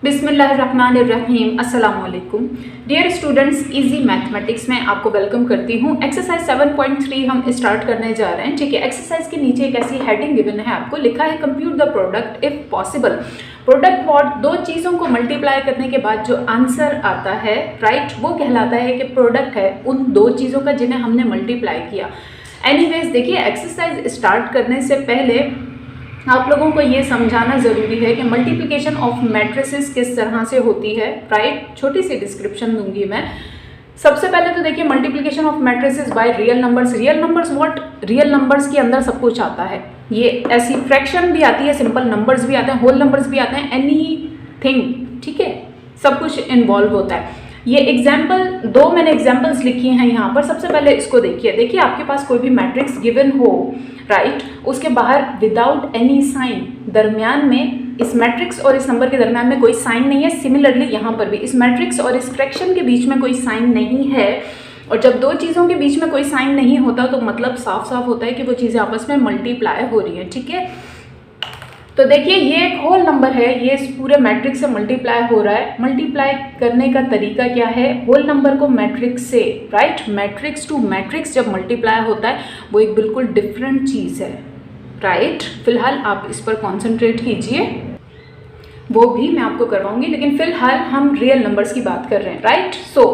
बिस्मिल्लाहिर्रहमानिर्रहीम। अस्सलाम वालेकुम डियर स्टूडेंट्स, इजी मैथमेटिक्स में आपको वेलकम करती हूँ। एक्सरसाइज 7.3 हम स्टार्ट करने जा रहे हैं। ठीक है, एक्सरसाइज के नीचे एक ऐसी हेडिंग गिवन है, आपको लिखा है compute the product if possible. Product what, दो चीज़ों को मल्टीप्लाई करने के बाद जो आंसर आता है राइट, वो कहलाता है कि प्रोडक्ट है उन दो चीज़ों का जिन्हें हमने मल्टीप्लाई किया। एनीवेज देखिए, एक्सरसाइज स्टार्ट करने से पहले आप लोगों को ये समझाना ज़रूरी है कि मल्टीप्लिकेशन ऑफ मैट्रिसेस किस तरह से होती है राइट। छोटी सी डिस्क्रिप्शन दूंगी मैं। सबसे पहले तो देखिए, multiplication of matrices by real numbers. Real numbers what, real numbers के अंदर सब कुछ आता है। ये ऐसी फ्रैक्शन भी आती है, सिंपल नंबर्स भी आते हैं, होल नंबर्स भी आते हैं, एनीथिंग, ठीक है, सब कुछ इन्वॉल्व होता है। ये एग्जाम्पल दो मैंने एग्जाम्पल्स लिखी हैं यहाँ पर। सबसे पहले इसको देखिए, आपके पास कोई भी मैट्रिक्स गिवन हो राइट, उसके बाहर विदाउट एनी साइन, दरमियान में इस मैट्रिक्स और इस नंबर के दरमियान में कोई साइन नहीं है। सिमिलरली यहाँ पर भी इस मैट्रिक्स और इस फ्रैक्शन के बीच में कोई साइन नहीं है। और जब दो चीज़ों के बीच में कोई साइन नहीं होता तो मतलब साफ साफ होता है कि वो चीज़ें आपस में मल्टीप्लाई हो रही हैं। ठीक है, तो देखिए ये एक होल नंबर है, ये इस पूरे मैट्रिक्स से मल्टीप्लाई हो रहा है। मल्टीप्लाई करने का तरीका क्या है, होल नंबर को मैट्रिक्स से राइट, मैट्रिक्स टू मैट्रिक्स जब मल्टीप्लाई होता है वो एक बिल्कुल डिफरेंट चीज़ है राइट। फिलहाल आप इस पर कॉन्सेंट्रेट कीजिए, वो भी मैं आपको करवाऊंगी, लेकिन फिलहाल हम रियल नंबर्स की बात कर रहे हैं राइट। सो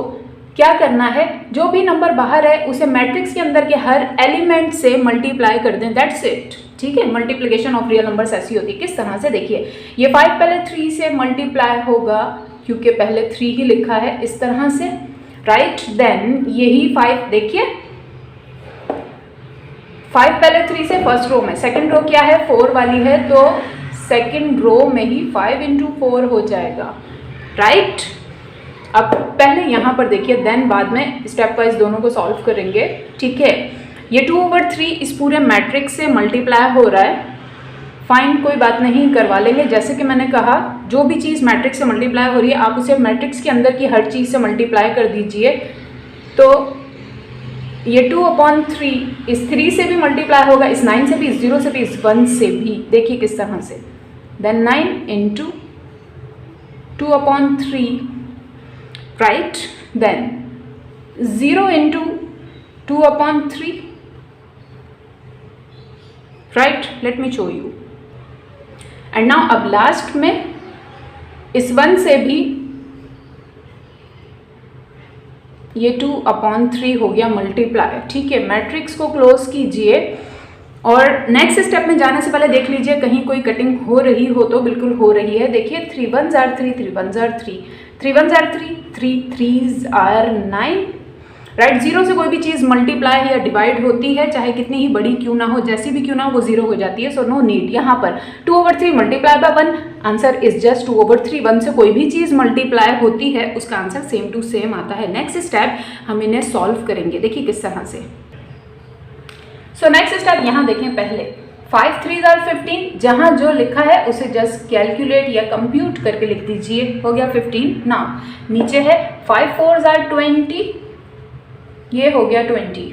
क्या करना है, जो भी नंबर बाहर है उसे मैट्रिक्स के अंदर के हर एलिमेंट से मल्टीप्लाई कर दें, दैट्स इट। ठीक है, मल्टीप्लिकेशन ऑफ रियल नंबर्स ऐसी होती है। किस तरह से, देखिए ये 5 पहले 3 से मल्टीप्लाई होगा क्योंकि पहले 3 ही लिखा है, इस तरह से राइट। देन यही 5, देखिए 5 पहले 3 से फर्स्ट रो में, सेकंड रो क्या है 4 वाली है, तो सेकंड रो में ही 5 × 4 हो जाएगा राइट। अब पहले यहाँ पर देखिए, देन बाद में स्टेप वाइज दोनों को सॉल्व करेंगे। ठीक है, ये 2/3 इस पूरे मैट्रिक्स से मल्टीप्लाई हो रहा है। फाइन, कोई बात नहीं, करवा लेंगे। जैसे कि मैंने कहा, जो भी चीज़ मैट्रिक्स से मल्टीप्लाई हो रही है आप उसे मैट्रिक्स के अंदर की हर चीज़ से मल्टीप्लाई कर दीजिए। तो ये 2/3 इस 3 से भी मल्टीप्लाई होगा, इस 9 से भी, इस 0 से भी, इस 1 से भी। देखिए किस तरह से, then 9 × 2/3 right, then 0 × 2/3 right. Let me show you. And now अब लास्ट में इस 1 से भी ये 2/3 हो गया मल्टीप्लाई। ठीक है, मैट्रिक्स को क्लोज कीजिए और नेक्स्ट स्टेप में जाने से पहले देख लीजिए कहीं कोई कटिंग हो रही हो तो बिल्कुल हो रही है। देखिए 3 1s are 3, 3 1s are 3, 3 1s are 3, 3 3s are 9 right. 0 से कोई भी चीज़ मल्टीप्लाई या डिवाइड होती है, चाहे कितनी ही बड़ी क्यों ना हो, जैसी भी क्यों ना हो, वो 0 हो जाती है। So no need. यहाँ पर 2/3 multiply by 1, answer is just 2/3। 1 से कोई भी चीज़ मल्टीप्लाई होती है उसका आंसर सेम टू सेम आता है। नेक्स्ट स्टेप हम इन्हें सॉल्व करेंगे, देखिए किस तरह से। सो नेक्स्ट स्टेप यहाँ देखें, पहले 5 3s are 15, जहाँ जो लिखा है उसे जस्ट कैलकुलेट या कंप्यूट करके लिख दीजिए, हो गया 15। ना नीचे है 5 4s are 20, ये हो गया 20,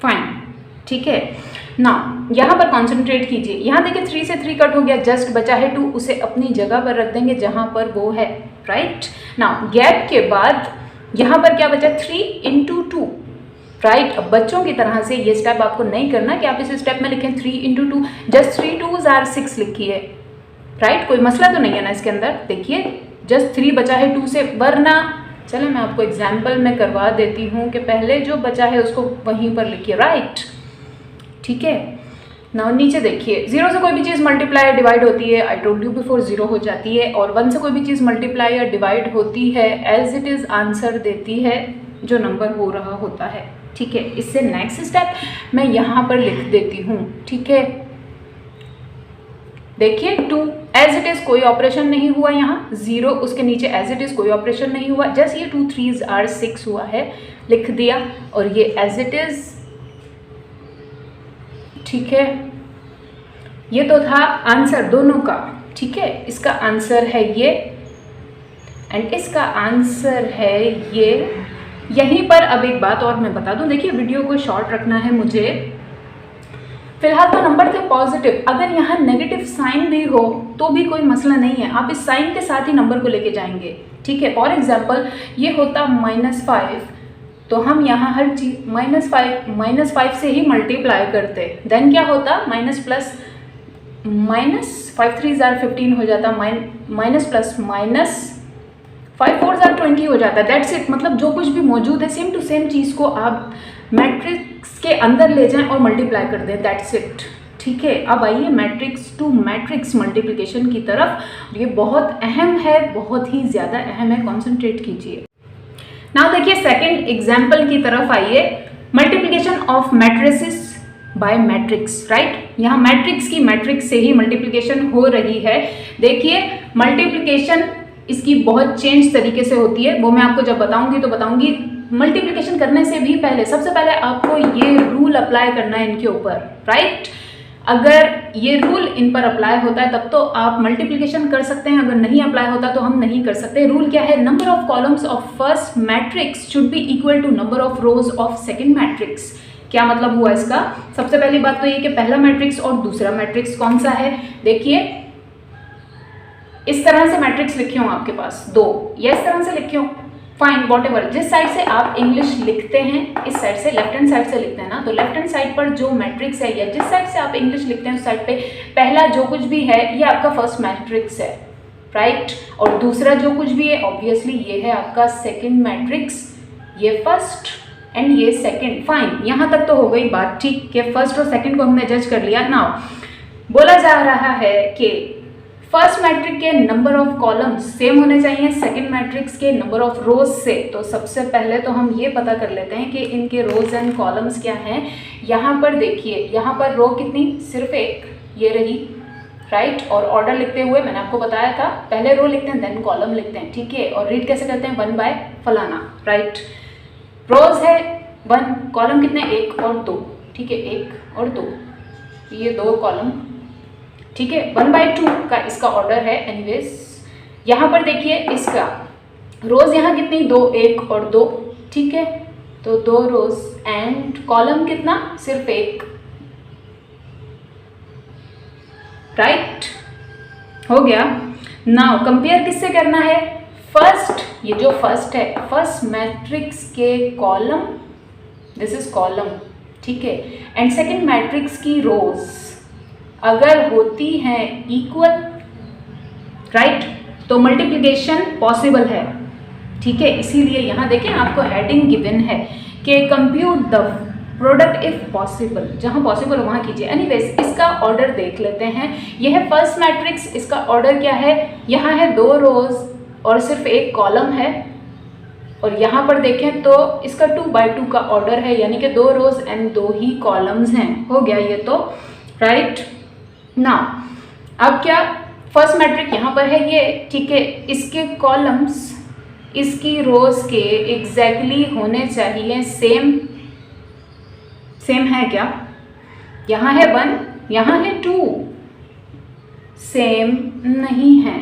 फाइन। ठीक है ना, यहाँ पर कॉन्सेंट्रेट कीजिए। यहाँ देखिए 3 से 3 कट हो गया, जस्ट बचा है 2, उसे अपनी जगह पर रख देंगे जहाँ पर वो है राइट। ना गैप के बाद यहाँ पर क्या बचा, 3 × 2 राइट। अब बच्चों की तरह से ये स्टेप आपको नहीं करना कि आप इस स्टेप में लिखें 3 × 2, जस्ट 3 2s are 6 लिखिए राइट। कोई मसला तो नहीं है ना इसके अंदर। देखिए जस्ट 3 बचा है 2 से, वरना चलो मैं आपको एग्जाम्पल में करवा देती हूँ कि पहले जो बचा है उसको वहीं पर लिखिए राइट। ठीक है ना, नीचे देखिए 0 से कोई भी चीज़ मल्टीप्लाई या डिवाइड होती है, आई टोल्ड यू बिफोर 0 हो जाती है। और 1 से कोई भी चीज़ मल्टीप्लाई या डिवाइड होती है, एज इट इज़ आंसर देती है जो नंबर हो रहा होता है। ठीक है, इससे नेक्स्ट स्टेप मैं यहाँ पर लिख देती हूँ। ठीक है, देखिए 2 एज इट इज़ कोई ऑपरेशन नहीं हुआ, यहाँ 0 उसके नीचे एज इट इज़ कोई ऑपरेशन नहीं हुआ, जस्ट ये 2 3s are 6 हुआ है, लिख दिया। और ये एज इट इज़, ठीक है, ये तो था आंसर दोनों का। ठीक है, इसका आंसर है ये एंड इसका आंसर है ये। यहीं पर अब एक बात और मैं बता दूं, देखिए वीडियो को शॉर्ट रखना है मुझे, फिलहाल तो नंबर थे पॉजिटिव, अगर यहाँ नेगेटिव साइन भी हो तो भी कोई मसला नहीं है, आप इस साइन के साथ ही नंबर को लेके जाएंगे, ठीक है। फॉर एग्जाम्पल ये होता -5, तो हम यहाँ हर चीज -5 से ही मल्टीप्लाई करते, देन क्या होता -5 3 15 हो जाता, माइनस प्लस -5 4 20 हो जाता है। दैट्स इट, मतलब जो कुछ भी मौजूद है सेम टू सेम चीज़ को आप मैट्रिक्स के अंदर ले जाएं और मल्टीप्लाई कर दें, दैट्स इट, ठीक है। अब आइए मैट्रिक्स टू मैट्रिक्स मल्टीप्लिकेशन की तरफ। ये बहुत अहम है, बहुत ही ज़्यादा अहम है, कॉन्सेंट्रेट कीजिए। नाउ देखिए सेकंड एग्जाम्पल की तरफ आइए, multiplication of matrices by matrix, right. यहाँ मैट्रिक्स की मैट्रिक्स से ही मल्टीप्लिकेशन हो रही है। देखिए मल्टीप्लिकेशन इसकी बहुत चेंज तरीके से होती है, वो मैं आपको जब बताऊंगी तो बताऊंगी। मल्टीप्लिकेशन करने से भी पहले सबसे पहले आपको ये रूल अप्लाई करना है इनके ऊपर, राइट। अगर ये रूल इन पर अप्लाई होता है तब तो आप मल्टीप्लिकेशन कर सकते हैं, अगर नहीं अप्लाई होता तो हम नहीं कर सकते। रूल क्या है, number of columns of first matrix should be equal to number of rows of second matrix. क्या मतलब हुआ इसका, सबसे पहली बात तो ये कि पहला मैट्रिक्स और दूसरा मैट्रिक्स कौन सा है। देखिए इस तरह से मैट्रिक्स लिखे हो आपके पास दो, या इस तरह से लिखे हो, फाइन वॉट एवर, जिस साइड से आप इंग्लिश लिखते हैं, इस साइड से लेफ्ट हैंड साइड से लिखते हैं ना, तो लेफ्ट हैंड साइड पर जो मैट्रिक्स है या जिस साइड से आप इंग्लिश लिखते हैं उस साइड पे पहला जो कुछ भी है ये आपका फर्स्ट मैट्रिक्स है, राइट। और दूसरा जो कुछ भी है ऑब्वियसली ये है आपका सेकंड मैट्रिक्स, ये फर्स्ट एंड ये सेकंड, फाइन। यहाँ तक तो हो गई बात, ठीक कि फर्स्ट और सेकंड को हमने जज कर लिया। नाउ बोला जा रहा है कि फर्स्ट मैट्रिक के नंबर ऑफ कॉलम्स सेम होने चाहिए सेकंड मैट्रिक्स के नंबर ऑफ रोज से। तो सबसे पहले तो हम ये पता कर लेते हैं कि इनके रोज एंड कॉलम्स क्या हैं। यहाँ पर देखिए, यहाँ पर रो कितनी, सिर्फ एक, ये रही, राइट। और ऑर्डर लिखते हुए मैंने आपको बताया था पहले रो लिखते हैं देन कॉलम लिखते हैं, ठीक है। और रीड कैसे करते हैं, 1 बाय फलाना, राइट। रोज है 1, कॉलम कितने, 1 और 2, ठीक है, 1 और 2, ये 2 कॉलम, ठीक है। 1/2 का इसका ऑर्डर है। एनीवेज यहाँ पर देखिए इसका रोज यहाँ कितनी, 2, 1 और 2, ठीक है। तो 2 रोज एंड कॉलम कितना, सिर्फ 1, राइट, हो गया। नाउ कंपेयर किससे करना है, फर्स्ट, ये जो फर्स्ट है फर्स्ट मैट्रिक्स के कॉलम, दिस इज कॉलम, ठीक है, एंड सेकंड मैट्रिक्स की रोज अगर होती हैं इक्वल, राइट, तो मल्टीप्लिकेशन पॉसिबल है, ठीक है। इसीलिए यहाँ देखें आपको हेडिंग गिवन है कि compute the product if possible, जहाँ पॉसिबल हो वहाँ कीजिए। एनीवेज इसका ऑर्डर देख लेते हैं। यह है फर्स्ट मैट्रिक्स, इसका ऑर्डर क्या है, यहाँ है 2 रोज और सिर्फ 1 कॉलम है। और यहाँ पर देखें तो इसका 2/2 का ऑर्डर है, यानी कि 2 रोज एंड 2 ही कॉलम्स हैं, हो गया ये तो, राइट। ना अब क्या, फर्स्ट मैट्रिक यहाँ पर है ये, ठीक है, इसके कॉलम्स इसकी रोज के एग्जैक्टली होने चाहिए सेम, सेम है क्या, यहाँ है 1, यहाँ है 2, सेम नहीं है।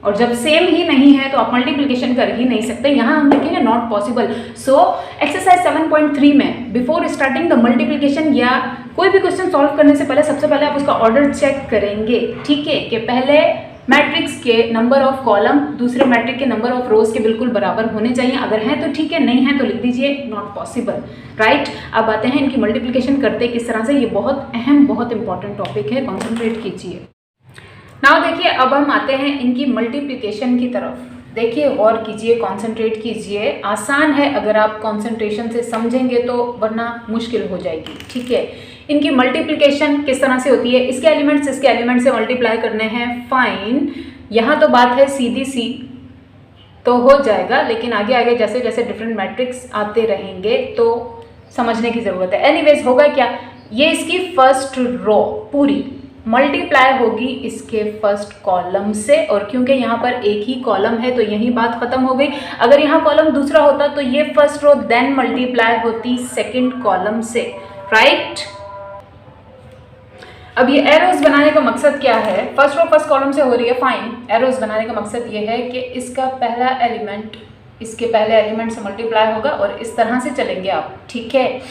और जब सेम ही नहीं है तो आप मल्टीप्लिकेशन कर ही नहीं सकते, यहाँ हम लिखेंगे नॉट पॉसिबल। सो एक्सरसाइज 7.3 में बिफोर स्टार्टिंग द मल्टीप्लिकेशन या कोई भी क्वेश्चन सॉल्व करने से पहले सबसे पहले आप उसका ऑर्डर चेक करेंगे, ठीक है, कि पहले मैट्रिक्स के नंबर ऑफ कॉलम दूसरे मैट्रिक के नंबर ऑफ रोज के बिल्कुल बराबर होने चाहिए। अगर है तो ठीक है, नहीं है तो लिख दीजिए नॉट पॉसिबल, राइट। अब आते हैं इनकी मल्टीप्लिकेशन करते किस तरह से, ये बहुत अहम बहुत इंपॉर्टेंट टॉपिक है, कॉन्सेंट्रेट कीजिए। नाउ देखिए अब हम आते हैं इनकी मल्टीप्लिकेशन की तरफ। देखिए गौर कीजिए, कंसंट्रेट कीजिए, आसान है अगर आप कंसंट्रेशन से समझेंगे तो, वरना मुश्किल हो जाएगी, ठीक है। इनकी मल्टीप्लिकेशन किस तरह से होती है, इसके एलिमेंट्स इसके एलिमेंट से मल्टीप्लाई करने हैं, फाइन। यहाँ तो बात है सीधी सी तो हो जाएगा, लेकिन आगे आगे जैसे जैसे डिफरेंट मैट्रिक्स आते रहेंगे तो समझने की ज़रूरत है। एनीवेज होगा क्या, ये इसकी फर्स्ट रो पूरी मल्टीप्लाई होगी इसके फर्स्ट कॉलम से, और क्योंकि यहाँ पर एक ही कॉलम है तो यही बात खत्म हो गई। अगर यहाँ कॉलम दूसरा होता तो ये फर्स्ट रो देन मल्टीप्लाई होती सेकंड कॉलम से, राइट। अब ये एरोज बनाने का मकसद क्या है, फर्स्ट रो फर्स्ट कॉलम से हो रही है, फाइन। एरोज बनाने का मकसद ये है कि इसका पहला एलिमेंट इसके पहले एलिमेंट से मल्टीप्लाई होगा और इस तरह से चलेंगे आप, ठीक है।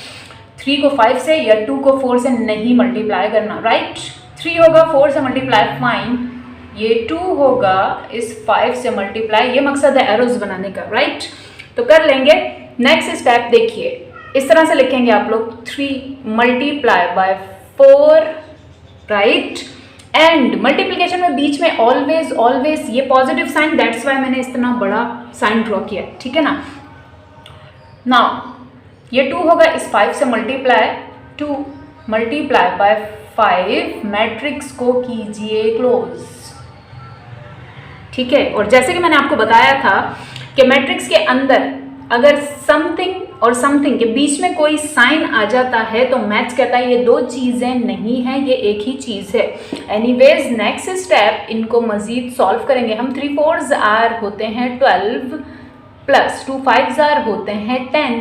3 को 5 से या 2 को 4 से नहीं मल्टीप्लाई करना, राइट। 3 होगा 4 से मल्टीप्लाई, फाइन। ये 2 होगा इस 5 से मल्टीप्लाई, ये मकसद है एरोज बनाने का, राइट। तो कर लेंगे। नेक्स्ट स्टेप देखिए, इस तरह से लिखेंगे आप लोग 3 multiply by 4, right. And multiplication में बीच में ऑलवेज ऑलवेज ये पॉजिटिव साइन, दैट्स वाई मैंने इतना बड़ा साइन ड्रॉ किया, ठीक है ना। नाउ ये 2 होगा इस 5 से मल्टीप्लाई, 2 मल्टीप्लाई बाय 5, मैट्रिक्स को कीजिए क्लोज, ठीक है। और जैसे कि मैंने आपको बताया था कि मैट्रिक्स के अंदर अगर समथिंग और समथिंग के बीच में कोई साइन आ जाता है तो मैथ्स कहता है ये दो चीज़ें नहीं हैं, ये एक ही चीज़ है। एनीवेज नेक्स्ट स्टेप, इनको मज़ीद सॉल्व करेंगे हम। 3 4s आर होते हैं 12 प्लस 2 5s आर होते हैं 10,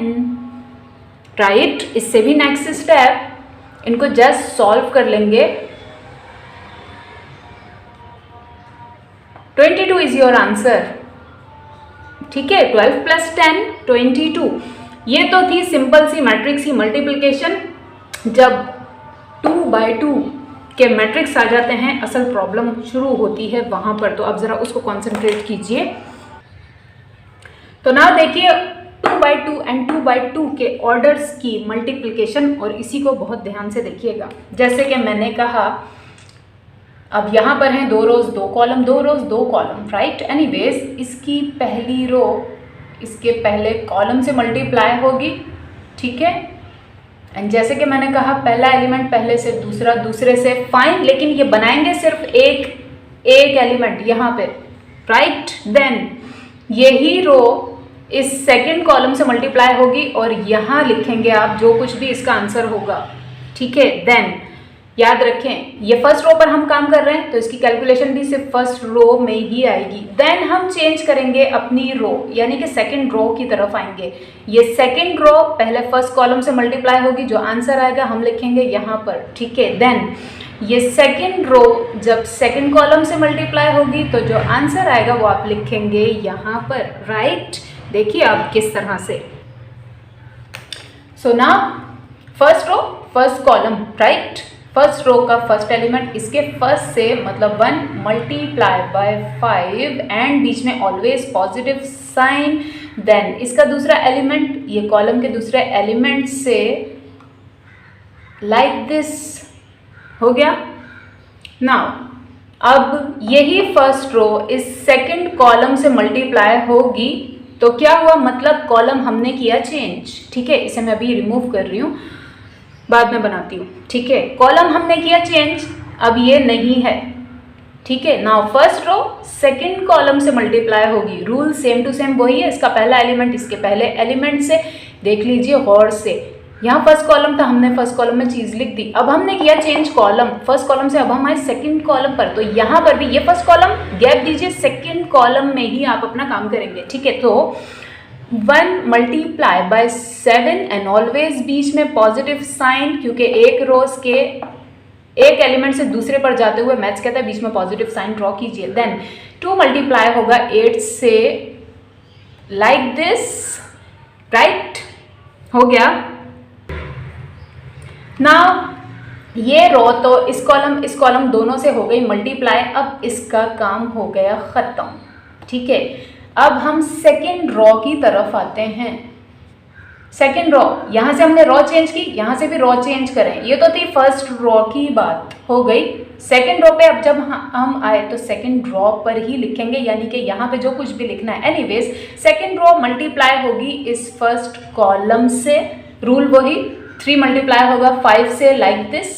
राइट। इससे भी नेक्स्ट स्टेप, इनको जस्ट सॉल्व कर लेंगे। 22 इज योर आंसर, ठीक है। 12 प्लस 10 22। ये तो थी सिंपल सी मैट्रिक्स की मल्टीप्लिकेशन। जब 2 बाय 2 के मैट्रिक्स आ जाते हैं असल प्रॉब्लम शुरू होती है वहां पर, तो अब जरा उसको कॉन्सेंट्रेट कीजिए। तो ना देखिए 2 बाय 2 एंड 2 बाय 2 के ऑर्डर्स की मल्टीप्लिकेशन, और इसी को बहुत ध्यान से देखिएगा। जैसे कि मैंने कहा अब यहाँ पर हैं 2 रोज 2 कॉलम, 2 रोज 2 कॉलम, राइट। एनीवेज इसकी पहली रो इसके पहले कॉलम से मल्टीप्लाई होगी, ठीक है। एंड जैसे कि मैंने कहा पहला एलिमेंट पहले से, दूसरा दूसरे से, फाइन। लेकिन ये बनाएंगे सिर्फ एक एलिमेंट यहाँ पे, राइट। देन यही रो इस सेकंड कॉलम से मल्टीप्लाई होगी और यहाँ लिखेंगे आप जो कुछ भी इसका आंसर होगा, ठीक है। देन याद रखें ये फर्स्ट रो पर हम काम कर रहे हैं तो इसकी कैलकुलेशन भी सिर्फ फर्स्ट रो में ही आएगी। देन हम चेंज करेंगे अपनी रो, यानी कि सेकंड रो की तरफ आएंगे। ये सेकंड रो पहले फर्स्ट कॉलम से मल्टीप्लाई होगी, जो आंसर आएगा हम लिखेंगे यहाँ पर, ठीक है। देन ये सेकंड रो जब सेकंड कॉलम से मल्टीप्लाई होगी तो जो आंसर आएगा वो आप लिखेंगे यहाँ पर, राइट। देखिए आप किस तरह से। So now first row first column, right. First row का फर्स्ट एलिमेंट इसके फर्स्ट से मतलब 1 मल्टीप्लाई बाय 5 एंड बीच में ऑलवेज पॉजिटिव साइन। देन इसका दूसरा एलिमेंट ये कॉलम के दूसरे एलिमेंट से लाइक दिस हो गया। नाउ अब यही फर्स्ट रो इस सेकंड कॉलम से मल्टीप्लाई होगी तो क्या हुआ, मतलब कॉलम हमने किया चेंज, ठीक है। इसे मैं अभी रिमूव कर रही हूँ, बाद में बनाती हूँ, ठीक है। कॉलम हमने किया चेंज, अब ये नहीं है, ठीक है। Now first row second column से मल्टीप्लाई होगी, रूल सेम टू सेम वही है। इसका पहला एलिमेंट इसके पहले एलिमेंट से, देख लीजिए गौर से। यहाँ फर्स्ट कॉलम था, हमने फर्स्ट कॉलम में चीज़ लिख दी। अब हमने किया चेंज कॉलम, फर्स्ट कॉलम से अब हम आए सेकंड कॉलम पर, तो यहाँ पर भी ये फर्स्ट कॉलम गैप दीजिए, सेकंड कॉलम में ही आप अपना काम करेंगे, ठीक है। तो 1 मल्टीप्लाई बाय 7 एंड ऑलवेज बीच में पॉजिटिव साइन, क्योंकि एक रोज के एक एलिमेंट से दूसरे पर जाते हुए मैथ्स कहता है बीच में पॉजिटिव साइन ड्रॉ कीजिए। देन 2 मल्टीप्लाई होगा 8 से लाइक दिस, राइट, हो गया। नाउ ये रो तो इस कॉलम दोनों से हो गई मल्टीप्लाई, अब इसका काम हो गया ख़त्म, ठीक है। अब हम सेकेंड रो की तरफ आते हैं। सेकेंड रो, यहाँ से हमने रो चेंज की, यहाँ से भी रो चेंज करें। ये तो थी फर्स्ट रो की बात हो गई। सेकेंड रो पे अब जब हम आए तो सेकेंड रो पर ही लिखेंगे, यानी कि यहाँ पे जो कुछ भी लिखना है। एनीवेज सेकेंड रो मल्टीप्लाई होगी इस फर्स्ट कॉलम से, रूल वही, 3 मल्टीप्लाई होगा 5 से लाइक दिस,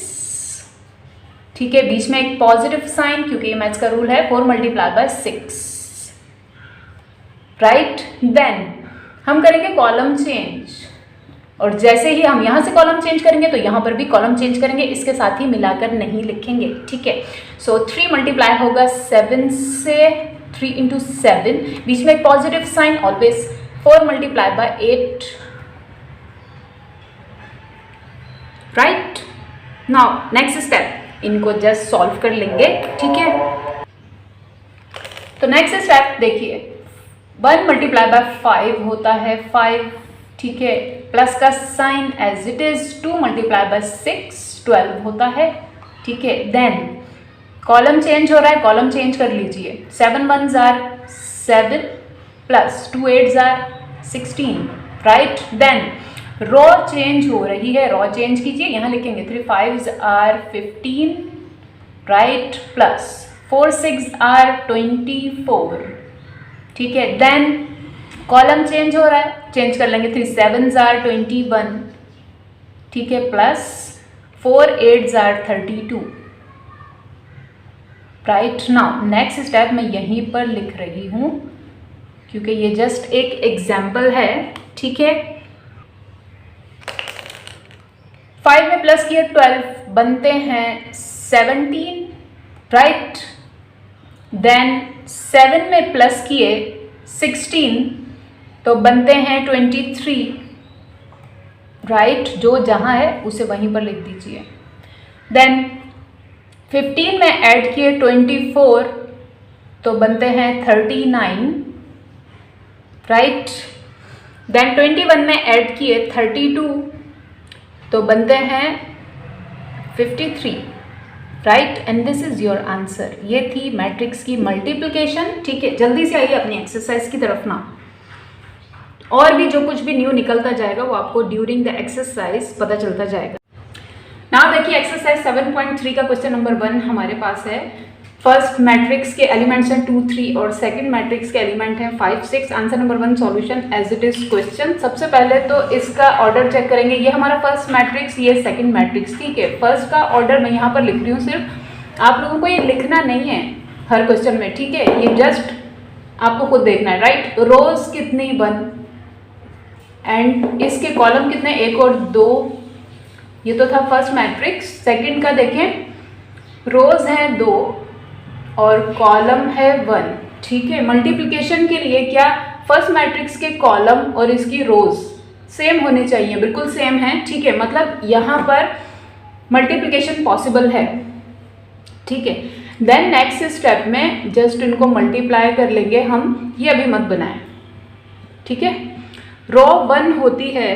ठीक है। बीच में एक पॉजिटिव साइन क्योंकि ये मैथ्स का रूल है। 4 मल्टीप्लाई बाय 6, राइट। देन हम करेंगे कॉलम चेंज, और जैसे ही हम यहाँ से कॉलम चेंज करेंगे तो यहाँ पर भी कॉलम चेंज करेंगे, इसके साथ ही मिलाकर नहीं लिखेंगे, ठीक है। सो 3 मल्टीप्लाई होगा 7 से, 3 इंटू 7, बीच में एक positive sign always. 4 multiply by 8, right. Now next step, इनको जस्ट सॉल्व कर लेंगे, ठीक है। तो नेक्स्ट स्टेप देखिए, 1 मल्टीप्लाई बाय 5 होता है 5, ठीक है, प्लस का sign as it is, 2 multiply by 6 12 होता है, ठीक है। देन कॉलम चेंज हो रहा है, कॉलम चेंज कर लीजिए, 7 1s are 7 plus 2 8s are 16, right. Then row change हो रही है, रो चेंज कीजिए, यहाँ लिखेंगे 3 5s are 15, right, plus 4 6 are 24, ठीक है। देन कॉलम चेंज हो रहा है, चेंज कर लेंगे, 3 7s आर 21, ठीक है, plus 4 8s are 32, right. Now next step मैं यहीं पर लिख रही हूँ क्योंकि ये जस्ट एक एग्जाम्पल है, ठीक है। 5 में प्लस किए 12 बनते हैं 17, राइट। देन 7 में प्लस किए 16 तो बनते हैं 23, राइट। जो जहाँ है उसे वहीं पर लिख दीजिए। देन 15 में ऐड किए 24 तो बनते हैं 39, राइट। देन 21 में ऐड किए 32 तो बनते हैं 53, right. And this is your answer. ये थी मैट्रिक्स की मल्टीप्लिकेशन, ठीक है। जल्दी से आइए अपनी एक्सरसाइज की तरफ ना, और भी जो कुछ भी न्यू निकलता जाएगा वो आपको ड्यूरिंग द एक्सरसाइज पता चलता जाएगा। नाउ देखिए एक्सरसाइज 7.3 का क्वेश्चन नंबर 1 हमारे पास है। फर्स्ट मैट्रिक्स के एलिमेंट्स हैं 2 3 और सेकंड मैट्रिक्स के एलिमेंट हैं 5 6। Answer number 1 solution as it is question. सबसे पहले तो इसका ऑर्डर चेक करेंगे। ये हमारा फर्स्ट मैट्रिक्स, ये सेकंड मैट्रिक्स, ठीक है। फर्स्ट का ऑर्डर मैं यहाँ पर लिख रही हूँ, सिर्फ आप लोगों को ये लिखना नहीं है हर क्वेश्चन में, ठीक है। ये जस्ट आपको खुद देखना है, राइट। रोज कितनी 1 एंड इसके कॉलम कितने 1 और 2। ये तो था फर्स्ट मैट्रिक्स। सेकंड का देखें, रोज हैं 2 और कॉलम है 1, ठीक है। मल्टीप्लिकेशन के लिए क्या फर्स्ट मैट्रिक्स के कॉलम और इसकी रोज सेम होने चाहिए, बिल्कुल सेम है, ठीक है। मतलब यहाँ पर मल्टीप्लिकेशन पॉसिबल है, ठीक है। देन नेक्स्ट स्टेप में जस्ट इनको मल्टीप्लाई कर लेंगे हम, ये अभी मत बनाएं, ठीक है। रो 1 होती है,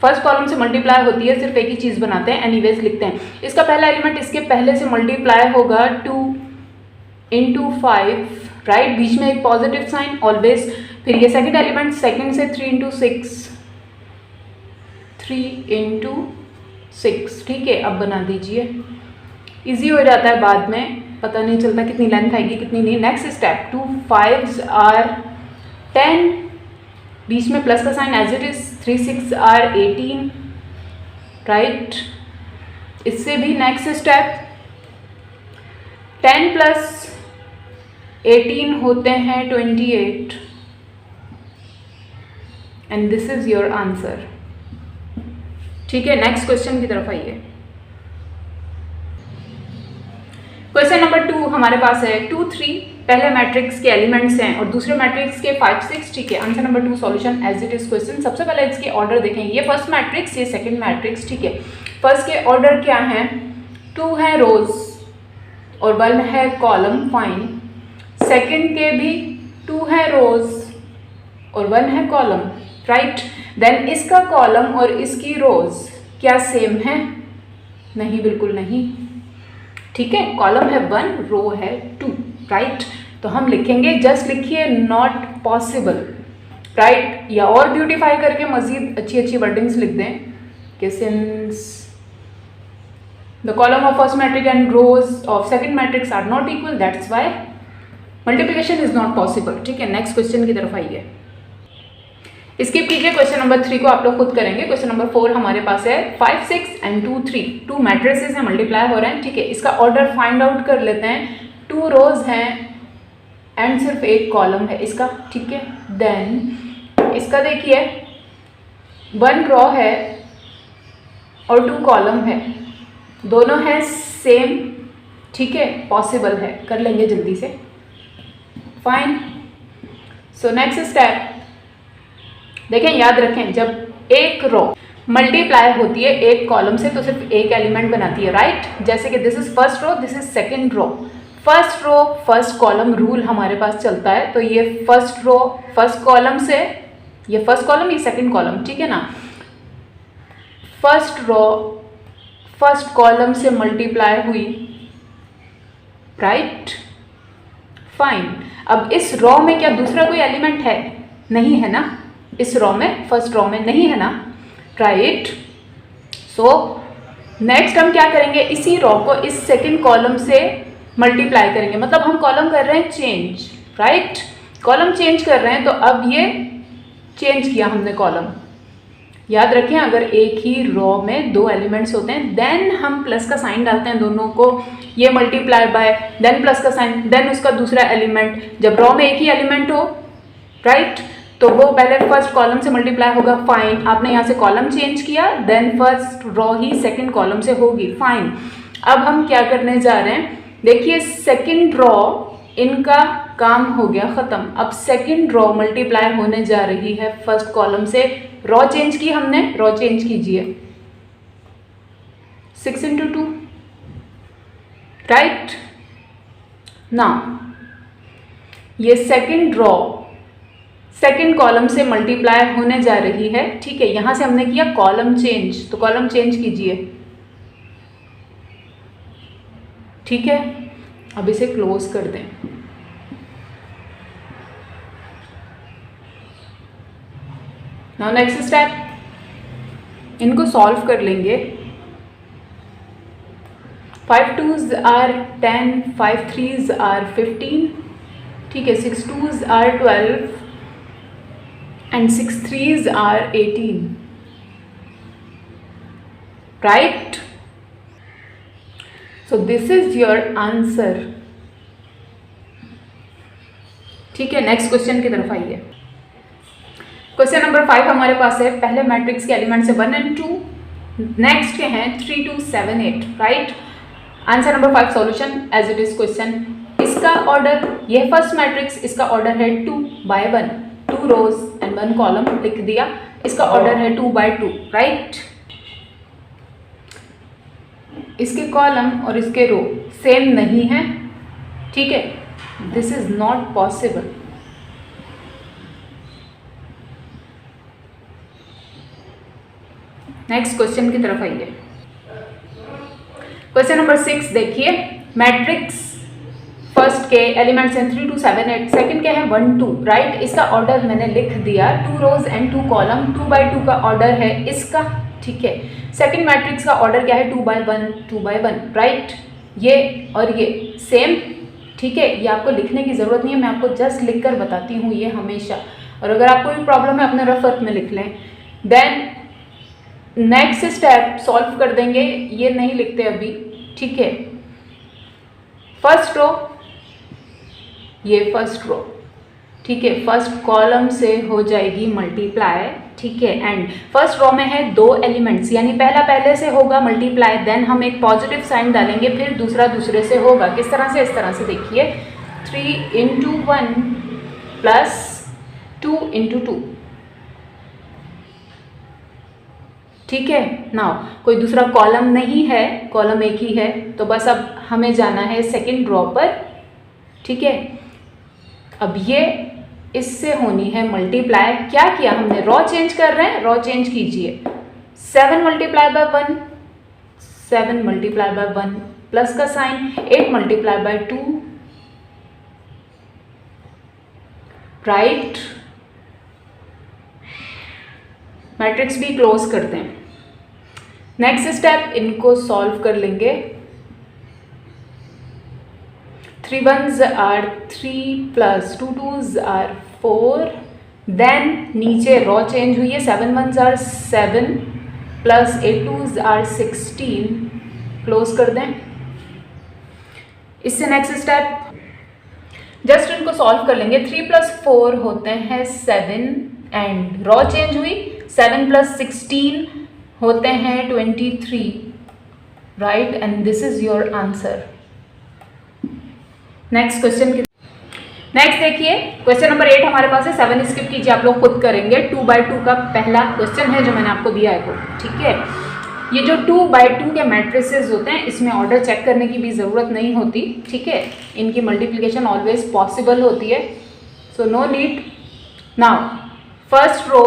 फर्स्ट कॉलम से मल्टीप्लाई होती है, सिर्फ एक ही चीज़ बनाते हैं, एनीवेज लिखते हैं। इसका पहला एलिमेंट इसके पहले से मल्टीप्लाई होगा 2 इंटू 5, राइट। बीच में एक पॉजिटिव साइन ऑलवेज। फिर ये सेकंड एलिमेंट सेकंड से 3 इंटू 6, 3 इंटू 6, ठीक है। अब बना दीजिए, इजी हो जाता है, बाद में पता नहीं चलता कितनी लेंथ आएगी कितनी नहीं। नेक्स्ट स्टेप 2 5s आर 10, बीच में प्लस का sign as it is, 3 6 are 18, right. इससे भी नेक्स्ट स्टेप 10 प्लस 18 होते हैं 28 and this is your answer, ठीक है। नेक्स्ट क्वेश्चन की तरफ आइए। क्वेश्चन नंबर 2 हमारे पास है 2 3 पहले मैट्रिक्स के एलिमेंट्स हैं और दूसरे मैट्रिक्स के 5 6, ठीक है। Answer number 2 solution as it is question. सबसे पहले इसके ऑर्डर देखें, ये फर्स्ट मैट्रिक्स, ये सेकंड मैट्रिक्स, ठीक है। फर्स्ट के ऑर्डर क्या है, 2 है रोज और 1 है कॉलम, फाइन। सेकंड के भी 2 है रोज और 1 है कॉलम, राइट। देन इसका कॉलम और इसकी रोज क्या सेम है, नहीं, बिल्कुल नहीं, ठीक है। कॉलम है 1, रो है 2, राइट। तो हम लिखेंगे, जस्ट लिखिए नॉट पॉसिबल, राइट। या और ब्यूटीफाई करके मजीद अच्छी अच्छी वर्डिंग्स लिख दें कि since the column of first matrix and rows of second matrix are not equal, that's why multiplication is not possible, ठीक है। नेक्स्ट क्वेश्चन की तरफ आइए। स्किप कीजिए, क्वेश्चन नंबर 3 को आप लोग खुद करेंगे। क्वेश्चन नंबर 4 हमारे पास है 5 6 एंड 2 3, 2 मैट्रिसेस हैं, मल्टीप्लाई हो रहे हैं, ठीक है। इसका ऑर्डर फाइंड आउट कर लेते हैं। 2 रोज हैं एंड सिर्फ एक कॉलम है इसका, ठीक है। देन इसका देखिए 1 रो है और 2 कॉलम है, दोनों हैं सेम, ठीक है, पॉसिबल है, कर लेंगे जल्दी से, फाइन। सो नेक्स्ट स्टेप देखें, याद रखें, जब एक रो मल्टीप्लाई होती है एक कॉलम से तो सिर्फ एक एलिमेंट बनाती है, राइट। जैसे कि this is first row, this is second row, first row first column rule हमारे पास चलता है। तो ये फर्स्ट रो फर्स्ट कॉलम से ये फर्स्ट कॉलम, ये सेकंड कॉलम, ठीक है ना। फर्स्ट रो फर्स्ट कॉलम से मल्टीप्लाई हुई, राइट, फाइन। अब इस रो में क्या दूसरा कोई एलिमेंट है? नहीं है ना, इस रो में, फर्स्ट रो में नहीं है ना, राइट। सो नेक्स्ट हम क्या करेंगे, इसी रो को इस सेकंड कॉलम से मल्टीप्लाई करेंगे, मतलब हम कॉलम कर रहे हैं चेंज, राइट, कॉलम चेंज कर रहे हैं। तो अब ये चेंज किया हमने कॉलम। याद रखें, अगर एक ही रो में दो एलिमेंट्स होते हैं देन हम प्लस का साइन डालते हैं दोनों को, ये मल्टीप्लाई बाय देन प्लस का साइन देन उसका दूसरा एलिमेंट। जब रो में एक ही एलिमेंट हो, राइट, तो वो पहले फर्स्ट कॉलम से मल्टीप्लाई होगा, फाइन। आपने यहाँ से कॉलम चेंज किया देन फर्स्ट रो ही सेकंड कॉलम से होगी, फाइन। अब हम क्या करने जा रहे हैं, देखिए सेकंड रो इनका काम हो गया ख़त्म। अब सेकंड रो मल्टीप्लाई होने जा रही है फर्स्ट कॉलम से। रो चेंज की हमने, रो चेंज कीजिए, 6 into 2, राइट। नाउ ये सेकंड रो सेकंड कॉलम से मल्टीप्लाई होने जा रही है, ठीक है। यहां से हमने किया कॉलम चेंज, तो कॉलम चेंज कीजिए, ठीक है। अब इसे क्लोज कर दें। नाउ नेक्स्ट स्टेप, इनको सॉल्व कर लेंगे। 5 2s are 10, 5 3s are 15, ठीक है। 6 2s are 12 and 6 3s are 18, right? So this is your answer, ठीक है। नेक्स्ट क्वेश्चन की तरफ आइए। क्वेश्चन नंबर 5 हमारे पास है, पहले मैट्रिक्स के एलिमेंट्स है 1 and 2, नेक्स्ट के हैं 3 2 7 8, right. Answer number 5 solution as it is question. इसका ऑर्डर, ये फर्स्ट मैट्रिक्स, इसका ऑर्डर है 2 by 1, 2 रोज एंड 1 कॉलम लिख दिया। इसका ऑर्डर है 2 by 2, राइट। इसके कॉलम और इसके रो सेम नहीं है, ठीक है, this is not possible. Next question की तरफ आइए। क्वेश्चन नंबर 6 देखिए, मैट्रिक्स फर्स्ट के एलिमेंट्स हैं 3 2 7 8, सेकंड के हैं 1 2, राइट। इसका ऑर्डर मैंने लिख दिया, 2 रोज एंड 2 कॉलम, 2 by 2 का ऑर्डर है इसका, ठीक है। सेकंड मैट्रिक्स का ऑर्डर क्या है, 2 by 1 2 by 1, राइट। ये और ये सेम, ठीक है। ये आपको लिखने की ज़रूरत नहीं है, मैं आपको जस्ट लिख कर बताती हूँ ये हमेशा। और अगर आपको भी प्रॉब्लम है अपने रफ वर्क में लिख लें। देन नेक्स्ट स्टेप सॉल्व कर देंगे, ये नहीं लिखते अभी, ठीक है। फर्स्ट रो, ये फर्स्ट रो, ठीक है, फर्स्ट कॉलम से हो जाएगी मल्टीप्लाई, ठीक है। एंड फर्स्ट रो में है 2 एलिमेंट्स, यानी पहला पहले से होगा मल्टीप्लाई, देन हम एक पॉजिटिव साइन डालेंगे, फिर दूसरा दूसरे से होगा। किस तरह से, इस तरह से देखिए, 3 into 1 प्लस 2 into 2, ठीक है। नाउ कोई दूसरा कॉलम नहीं है, कॉलम एक ही है, तो बस अब हमें जाना है सेकंड रो पर, ठीक है। अब ये इससे होनी है मल्टीप्लाई। क्या किया हमने, रो चेंज कर रहे हैं, रो चेंज कीजिए। 7 multiply by 1, 7 multiply by 1 plus का sign, 8 multiply by 2, right. Matrix भी क्लोज करते हैं। नेक्स्ट स्टेप, इनको सॉल्व कर लेंगे। 3 1s are 3 plus 2 2s are 4, then नीचे रो चेंज हुई है, 7 1s are 7 plus 8 2s are 16, close कर दें। इससे नेक्स्ट स्टेप, जस्ट इनको सॉल्व कर लेंगे। 3 प्लस 4 होते हैं 7 एंड रो चेंज हुई, 7 प्लस 16 होते हैं 23, right. And this is your answer. Next question की, नेक्स्ट देखिए, क्वेश्चन नंबर 8 हमारे पास है। 7 स्किप कीजिए, आप लोग खुद करेंगे। 2 by 2 का पहला क्वेश्चन है जो मैंने आपको दिया है वो, ठीक है। ये जो 2 by 2 के मैट्रिसेस होते हैं, इसमें ऑर्डर चेक करने की भी ज़रूरत नहीं होती, ठीक है। इनकी मल्टीप्लिकेशन ऑलवेज पॉसिबल होती है, so no need. Now first row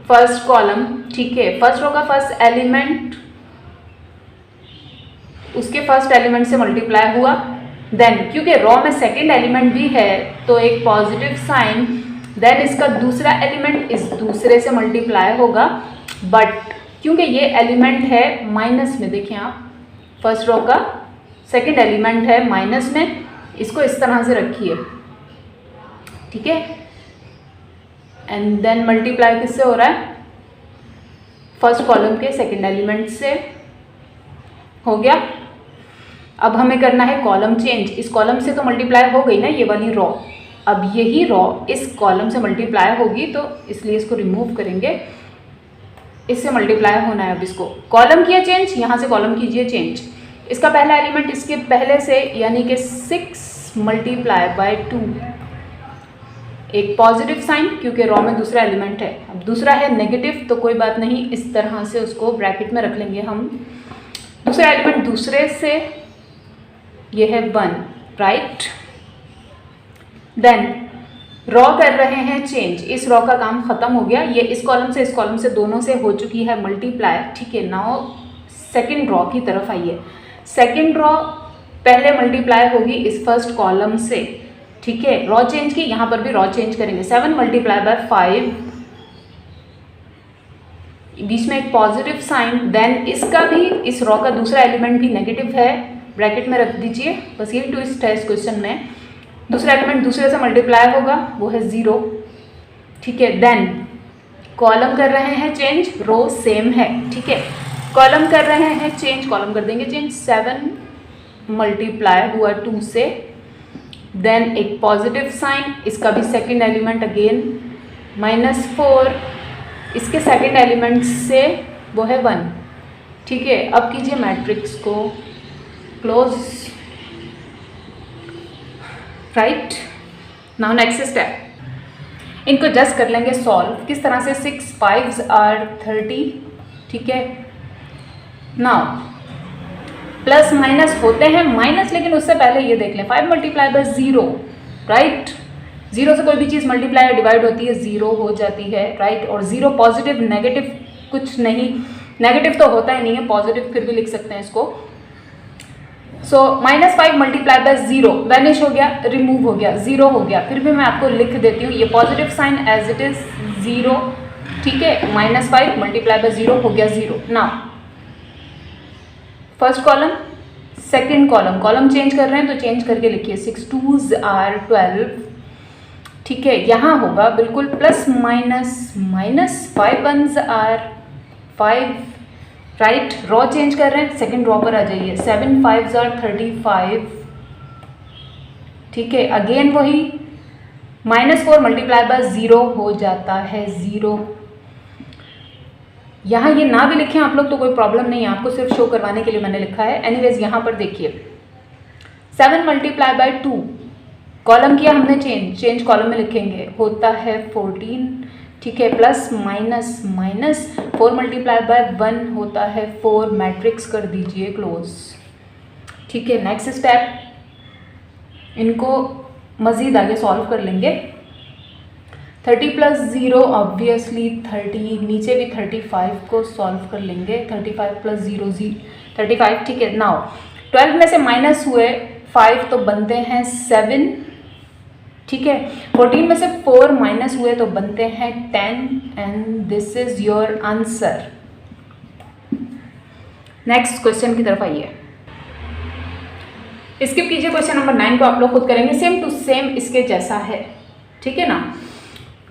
first column, ठीक है, फर्स्ट रो का फर्स्ट एलिमेंट उसके फर्स्ट एलिमेंट से मल्टीप्लाई हुआ, देन क्योंकि रो में सेकंड एलिमेंट भी है तो एक पॉजिटिव साइन, देन इसका दूसरा एलिमेंट इस दूसरे से मल्टीप्लाई होगा, बट क्योंकि ये एलिमेंट है माइनस में, देखिए आप फर्स्ट रो का सेकंड एलिमेंट है माइनस में, इसको इस तरह से रखिए, ठीक है, एंड देन मल्टीप्लाई किससे हो रहा है, फर्स्ट कॉलम के सेकंड एलिमेंट से, हो गया। अब हमें करना है कॉलम चेंज, इस कॉलम से तो मल्टीप्लाई हो गई ना ये वाली रो, अब यही रो इस कॉलम से मल्टीप्लाई होगी तो इसलिए इसको रिमूव करेंगे, इससे मल्टीप्लाई होना है। अब इसको कॉलम किया चेंज, यहाँ से कॉलम कीजिए चेंज, इसका पहला एलिमेंट इसके पहले से यानी कि 6 मल्टीप्लाई बाय 2, एक पॉजिटिव साइन क्योंकि रो में दूसरा एलिमेंट है, अब दूसरा है नेगेटिव तो कोई बात नहीं, इस तरह से उसको ब्रैकेट में रख लेंगे हम, दूसरा एलिमेंट दूसरे से, ये है 1, राइट, देन रॉ कर रहे हैं चेंज, इस रॉ का काम खत्म हो गया, ये इस कॉलम से दोनों से हो चुकी है मल्टीप्लाई, ठीक है। नाउ सेकंड रॉ की तरफ आइए, सेकंड रॉ पहले मल्टीप्लाई होगी इस फर्स्ट कॉलम से, ठीक है, रॉ चेंज की, यहाँ पर भी रॉ चेंज करेंगे, 7 मल्टीप्लाई बाय 5, बीच में एक पॉजिटिव साइन, देन इसका भी इस रॉ का दूसरा एलिमेंट भी नेगेटिव है, ब्रैकेट में रख दीजिए, बस ये ट्विस्ट है इस क्वेश्चन में, दूसरा एलिमेंट दूसरे से मल्टीप्लाई होगा वो है 0, ठीक है, देन कॉलम कर रहे हैं चेंज, रो सेम है, ठीक है, कॉलम कर रहे हैं चेंज, कॉलम कर देंगे चेंज, 7 मल्टीप्लाई हुआ 2 से, देन एक पॉजिटिव साइन, इसका भी सेकंड एलिमेंट अगेन -4, इसके सेकंड एलिमेंट से वो है 1, ठीक है। अब कीजिए मैट्रिक्स को close, right, now next step, इनको जस्ट कर लेंगे सॉल्व, किस तरह से, 6 5s are 30, ठीक है, नाउ प्लस माइनस होते हैं माइनस, लेकिन उससे पहले ये देख लें 5 मल्टीप्लाई बाय 0, राइट, 0 से कोई भी चीज़ मल्टीप्लाई या डिवाइड होती है 0 हो जाती है, राइट, और 0 पॉजिटिव नेगेटिव कुछ नहीं, नेगेटिव तो होता ही नहीं है, पॉजिटिव फिर भी लिख सकते हैं इसको, सो -5 मल्टीप्लाई बाय 0 वैनिश हो गया, रिमूव हो गया, 0 हो गया, फिर भी मैं आपको लिख देती हूँ ये positive sign as it is 0, ठीक है, -5 मल्टीप्लाई बाय 0 हो गया 0, now first column second column, column change कर रहे हैं तो चेंज करके लिखिए, 6 2s are 12, ठीक है, यहाँ होगा बिल्कुल plus minus, -5 1s are 5, right, raw change कर रहे हैं, सेकंड रॉ पर आ जाइए, 7 5s are 35, ठीक है, अगेन वही -4 मल्टीप्लाई बाय 0 हो जाता है 0, यहाँ ये ना भी लिखें आप लोग तो कोई प्रॉब्लम नहीं है, आपको सिर्फ शो करवाने के लिए मैंने लिखा है, एनीवेज यहाँ पर देखिए 7 मल्टीप्लाई बाय 2, कॉलम किया हमने चेंज कॉलम में लिखेंगे, होता है 14, ठीक है, प्लस माइनस 4 मल्टीप्लाई बाय 1 होता है 4, मैट्रिक्स कर दीजिए क्लोज, ठीक है। नेक्स्ट स्टेप, इनको मज़ीद आगे सॉल्व कर लेंगे, 30 + 0 ऑब्वियसली 30, नीचे भी 35 को सॉल्व कर लेंगे, 35 + 0 35, ठीक है। नाउ 12 में से माइनस हुए 5 तो बनते हैं 7, ठीक है, 14 में से 4 माइनस हुए तो बनते हैं 10, and this is your answer. Next question की तरफ आइए, स्किप कीजिए, क्वेश्चन नंबर 9 को आप लोग खुद करेंगे, सेम टू सेम इसके जैसा है, ठीक है ना।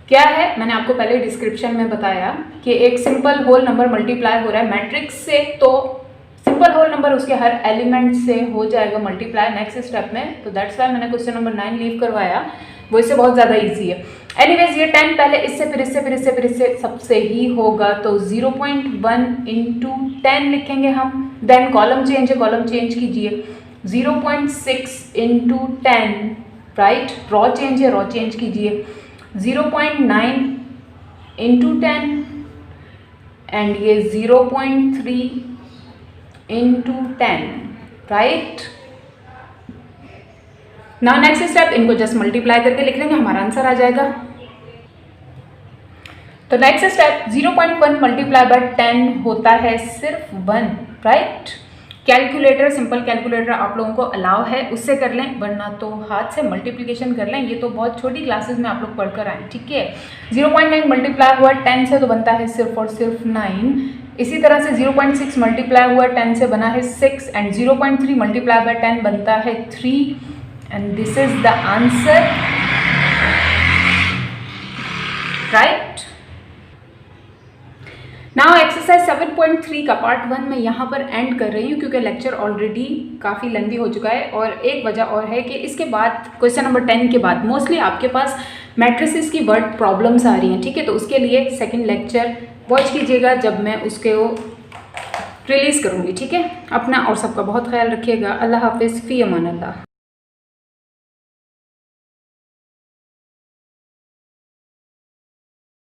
क्या है, मैंने आपको पहले डिस्क्रिप्शन में बताया कि एक सिंपल होल नंबर मल्टीप्लाई हो रहा है मैट्रिक्स से, तो सिंपल होल नंबर उसके हर एलिमेंट से हो जाएगा मल्टीप्लाई नेक्स्ट स्टेप में, तो दैट्स वाई मैंने क्वेश्चन नंबर 9 लीव करवाया, वो इससे बहुत ज़्यादा इजी है। एनीवेज ये 10 पहले इससे फिर इससे सबसे ही होगा, तो 0.1 × 10 लिखेंगे हम, देन कॉलम चेंज है, कॉलम चेंज कीजिए, 0.6 × 10, राइट, रॉ चेंज है, रॉ चेंज कीजिए, 0.9 × 10, एंड ये 0.3 × 10, राइट। नाउ नेक्स्ट स्टेप, इनको जस्ट मल्टीप्लाई करके लिख लेंगे, हमारा आंसर आ जाएगा। तो नेक्स्ट स्टेप 0.1 मल्टीप्लाई बाय 10 होता है सिर्फ 1, राइट। कैलकुलेटर, सिंपल कैलकुलेटर आप लोगों को अलाउ है, उससे कर लें, वरना तो हाथ से मल्टीप्लिकेशन कर लें। ये तो बहुत छोटी क्लासेस में आप लोग पढ़कर आए, ठीक है। 0.9 मल्टीप्लाई हुआ 10 से तो बनता है सिर्फ और सिर्फ 9। इसी तरह से 0.6 मल्टीप्लाई हुआ 10 से बना है 6 एंड 0.3 मल्टीप्लाई बाय 10 बनता है 3 and this is the answer, right. Now exercise 7.3 का पार्ट 1 मैं यहाँ पर एंड कर रही हूँ क्योंकि लेक्चर ऑलरेडी काफ़ी लेंदी हो चुका है। और एक वजह और है कि इसके बाद क्वेश्चन नंबर 10 के बाद मोस्टली आपके पास मैट्रिसेस की वर्ड प्रॉब्लम्स आ रही हैं, ठीक है। तो उसके लिए सेकंड लेक्चर वॉच कीजिएगा जब मैं उसके रिलीज़ करूँगी, ठीक है। अपना और सबका बहुत ख्याल रखिएगा। अल्लाह हाफिज़, फ़ी अमान अल्लाह।